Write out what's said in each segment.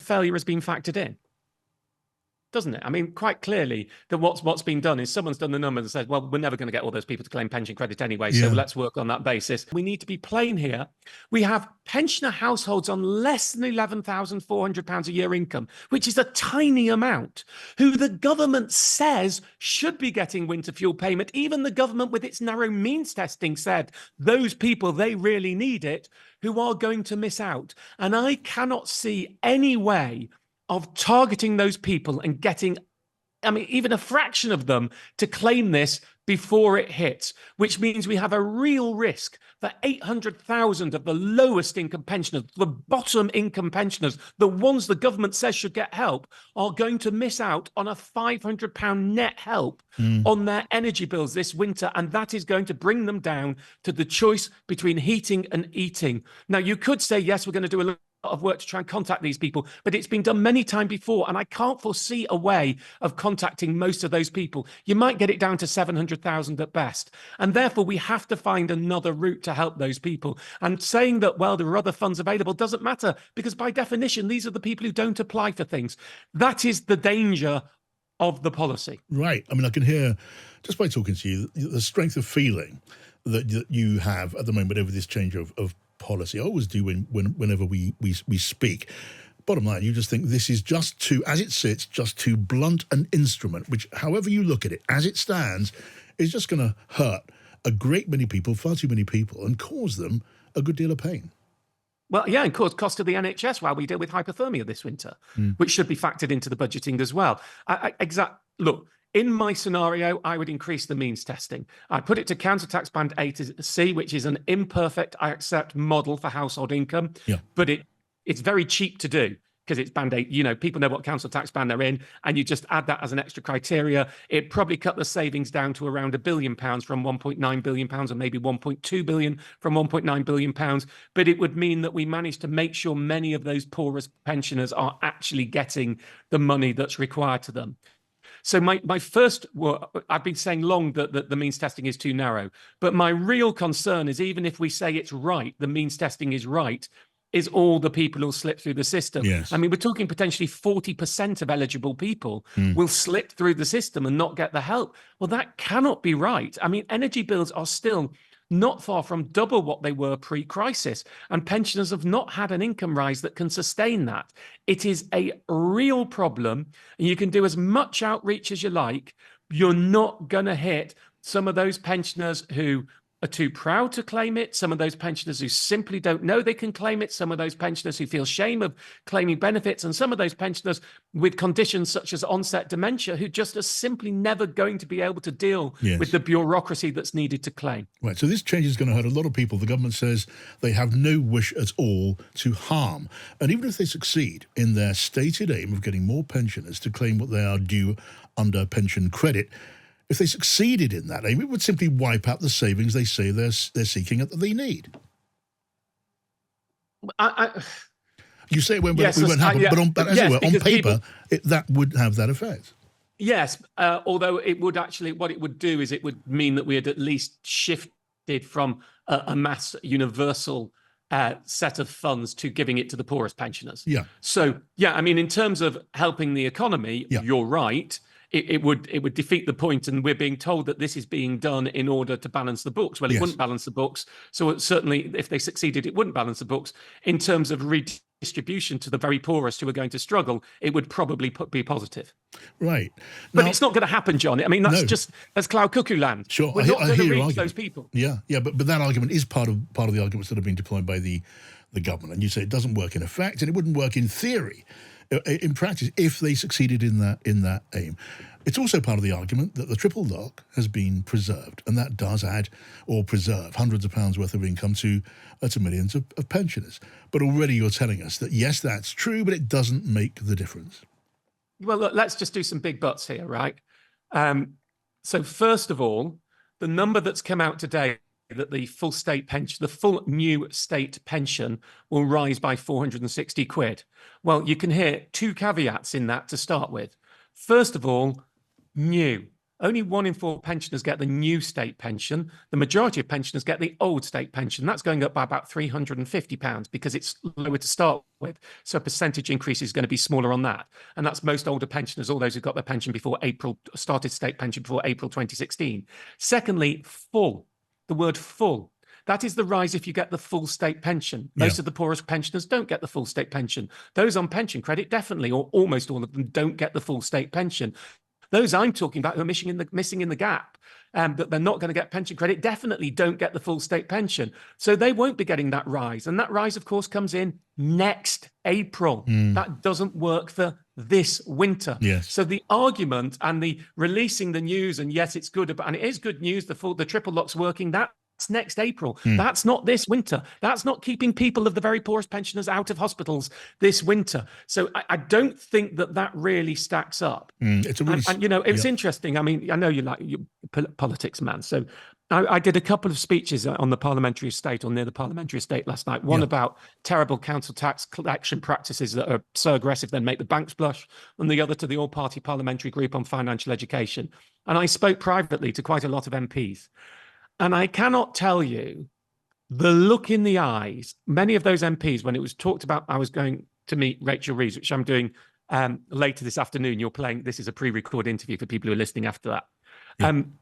failure has been factored in, doesn't it? I mean, quite clearly that what's been done is someone's done the numbers and said, well, we're never going to get all those people to claim pension credit anyway, so let's work on that basis. We need to be plain here. We have pensioner households on less than £11,400 a year income, which is a tiny amount, who the government says should be getting winter fuel payment. Even the government with its narrow means testing said those people, they really need it, who are going to miss out. And I cannot see any way of targeting those people and getting, I mean, even a fraction of them to claim this before it hits, which means we have a real risk that 800,000 of the lowest income pensioners, the bottom income pensioners, the ones the government says should get help, are going to miss out on a £500 net help on their energy bills this winter. And that is going to bring them down to the choice between heating and eating. Now, you could say, yes, we're going to do a lot of work to try and contact these people, but it's been done many times before, and I can't foresee a way of contacting most of those people. You might get it down to 700,000 at best, and therefore we have to find another route to help those people. And saying that, well, there are other funds available doesn't matter, because by definition, these are the people who don't apply for things. That is the danger of the policy. Right. I mean, I can hear, just by talking to you, the strength of feeling that you have at the moment over this change of policy. I always do whenever we speak. Bottom line, you just think this is just too, as it sits, just too blunt an instrument, which, however you look at it, as it stands, is just going to hurt a great many people, far too many people, and cause them a good deal of pain. Well, yeah, and cause cost to the NHS while we deal with hypothermia this winter, which should be factored into the budgeting as well. Look, in my scenario, I would increase the means testing. I put it to council tax band A to C, which is an imperfect, I accept, model for household income. Yeah. But it's very cheap to do because it's band 8. You know, people know what council tax band they're in, and you just add that as an extra criteria. It probably cut the savings down to around £1 billion from £1.9 billion, or maybe £1.2 billion from £1.9 billion. But it would mean that we managed to make sure many of those poorest pensioners are actually getting the money that's required to them. So my first, I've been saying long that the means testing is too narrow, but my real concern is, even if we say it's right, the means testing is right, is all the people who'll slip through the system. Yes. I mean, we're talking potentially 40% of eligible people will slip through the system and not get the help. Well, that cannot be right. I mean, energy bills are still not far from double what they were pre-crisis, and pensioners have not had an income rise that can sustain that. It is a real problem, and you can do as much outreach as you like. You're not going to hit some of those pensioners who are too proud to claim it, some of those pensioners who simply don't know they can claim it, some of those pensioners who feel shame of claiming benefits, and some of those pensioners with conditions such as onset dementia who just are simply never going to be able to deal with the bureaucracy that's needed to claim. Right, so this change is going to hurt a lot of people. The government says they have no wish at all to harm. And even if they succeed in their stated aim of getting more pensioners to claim what they are due under pension credit, if they succeeded in that aim, it would simply wipe out the savings they say they're seeking that they need. You say it won't happen, but on paper, that would have that effect. Yes, although it would actually, what it would do is it would mean that we had at least shifted from a mass universal set of funds to giving it to the poorest pensioners. Yeah. So, yeah, I mean, in terms of helping the economy, you're right. It would defeat the point, and we're being told that this is being done in order to balance the books. Well, it wouldn't balance the books. So certainly, if they succeeded, it wouldn't balance the books. In terms of redistribution to the very poorest who are going to struggle, it would probably be positive. Right. But it's not going to happen, John. I mean, that's cloud cuckoo land. Sure, we're not going to reach those people. Yeah, but that argument is part of the arguments that have been deployed by the government. And you say it doesn't work in effect, and it wouldn't work in theory. In practice, if they succeeded in that aim. It's also part of the argument that the triple lock has been preserved, and that does add or preserve hundreds of pounds worth of income to millions of pensioners. But already you're telling us that, yes, that's true, but it doesn't make the difference. Well, look, let's just do some big buts here, right? So first of all, the number that's come out today that the full state pension, the full new state pension will rise by 460 quid. Well, you can hear two caveats in that to start with. First of all, new. only 1 in 4 pensioners get the new state pension. The majority of pensioners get the old state pension. That's going up by about £350 because it's lower to start with. So a percentage increase is going to be smaller on that. And that's most older pensioners, all those who got their pension before April, started state pension before April 2016. Secondly, full. The word full. That is the rise if you get the full state pension. Most of the poorest pensioners don't get the full state pension. Those on pension credit definitely, or almost all of them, don't get the full state pension. Those I'm talking about who are missing in the gap, that they're not going to get pension credit, definitely don't get the full state pension. So they won't be getting that rise. And that rise, of course, comes in next April. That doesn't work for this winter. So the argument and the releasing the news, and yes, it's good, and it is good news, the triple lock's working, that's next April. That's not this winter. That's not keeping people of the very poorest pensioners out of hospitals this winter. So I don't think that really stacks up. It's a really, and it's interesting. I mean, I know you're politics, man. So I did a couple of speeches on the parliamentary estate, or near the parliamentary estate last night. One about terrible council tax collection practices that are so aggressive then make the banks blush, and the other to the all-party parliamentary group on financial education. And I spoke privately to quite a lot of MPs. And I cannot tell you the look in the eyes, many of those MPs, when it was talked about, I was going to meet Rachel Reeves, which I'm doing later this afternoon. You're playing, this is a pre-recorded interview for people who are listening after that. And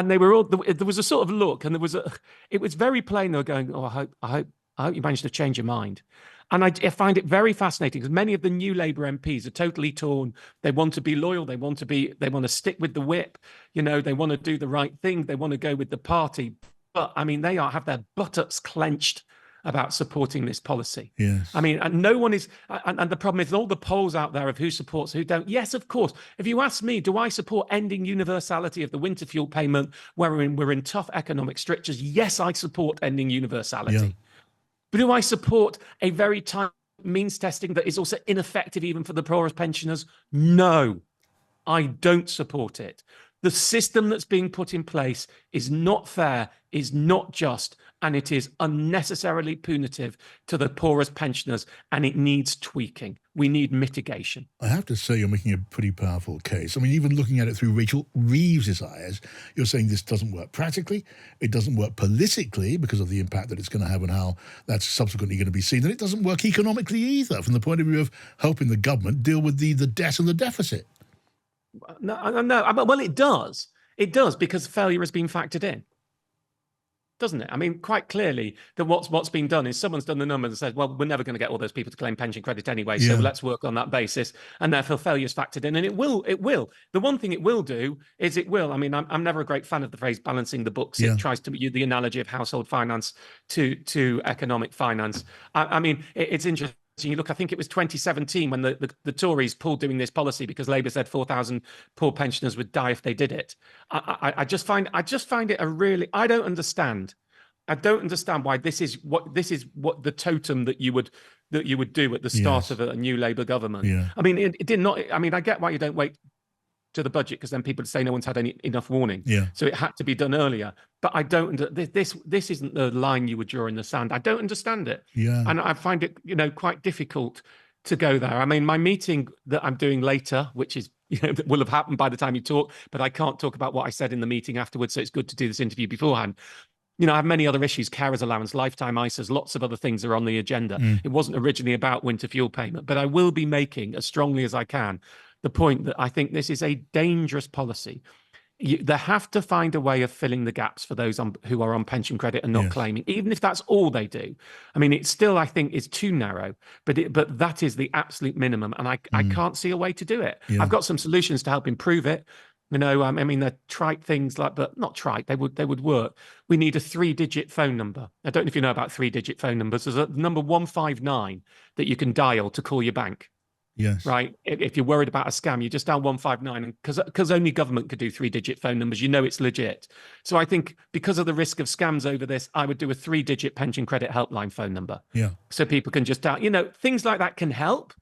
they were all, there was a sort of look, and it was very plain. They were going, oh, I hope you managed to change your mind. And I find it very fascinating because many of the new Labour MPs are totally torn. They want to be loyal. They want to stick with the whip. They want to do the right thing. They want to go with the party. But I mean, they have their buttocks clenched about supporting this policy. I mean, and no one is, and the problem is all the polls out there of who supports, who don't. Yes, of course. If you ask me, do I support ending universality of the winter fuel payment where we're in tough economic strictures? Yes, I support ending universality. But do I support a very tight means testing that is also ineffective even for the poorest pensioners? No, I don't support it. The system that's being put in place is not fair, is not just, and it is unnecessarily punitive to the poorest pensioners, and it needs tweaking. We need mitigation. I have to say you're making a pretty powerful case. I mean, even looking at it through Rachel Reeves' eyes, you're saying this doesn't work practically, it doesn't work politically because of the impact that it's going to have and how that's subsequently going to be seen, and it doesn't work economically either from the point of view of helping the government deal with the debt and the deficit. No. Well, it does. It does because failure has been factored in, doesn't it? I mean, quite clearly that what's been done is someone's done the numbers and said, well, we're never going to get all those people to claim pension credit anyway, so let's work on that basis. And therefore failure is factored in, and it will. The one thing it will do is it will. I mean, I'm never a great fan of the phrase balancing the books. It tries to use the analogy of household finance to economic finance. I mean, it's interesting. You look, I think it was 2017 when the Tories pulled doing this policy because Labour said 4,000 poor pensioners would die if they did it. I just find it a really, I don't understand why this is what the totem that you would do at the start of a new Labour government. I mean, it did not. I mean, I get why you don't wait to the budget because then people say no one's had enough warning. So it had to be done earlier. But I don't. This isn't the line you would draw in the sand. I don't understand it. And I find it quite difficult to go there. I mean, my meeting that I'm doing later, which is that will have happened by the time you talk, but I can't talk about what I said in the meeting afterwards. So it's good to do this interview beforehand. I have many other issues, carers allowance, lifetime ISAs, lots of other things are on the agenda. It wasn't originally about winter fuel payment, but I will be making as strongly as I can the point that I think this is a dangerous policy. They have to find a way of filling the gaps for those who are on pension credit and not claiming, even if that's all they do. I mean, it still, I think, is too narrow, but that is the absolute minimum. And I can't see a way to do it. I've got some solutions to help improve it. I mean, they're trite things but not trite. They would work. We need a 3-digit phone number. I don't know if you know about 3-digit phone numbers. There's a number 159 that you can dial to call your bank. Right. If you're worried about a scam, you just dial 159, and because only government could do 3-digit phone numbers, it's legit. So I think because of the risk of scams over this, I would do a 3-digit pension credit helpline phone number. So people can just dial. Things like that can help.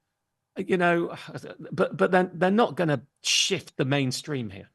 But then they're not going to shift the mainstream here.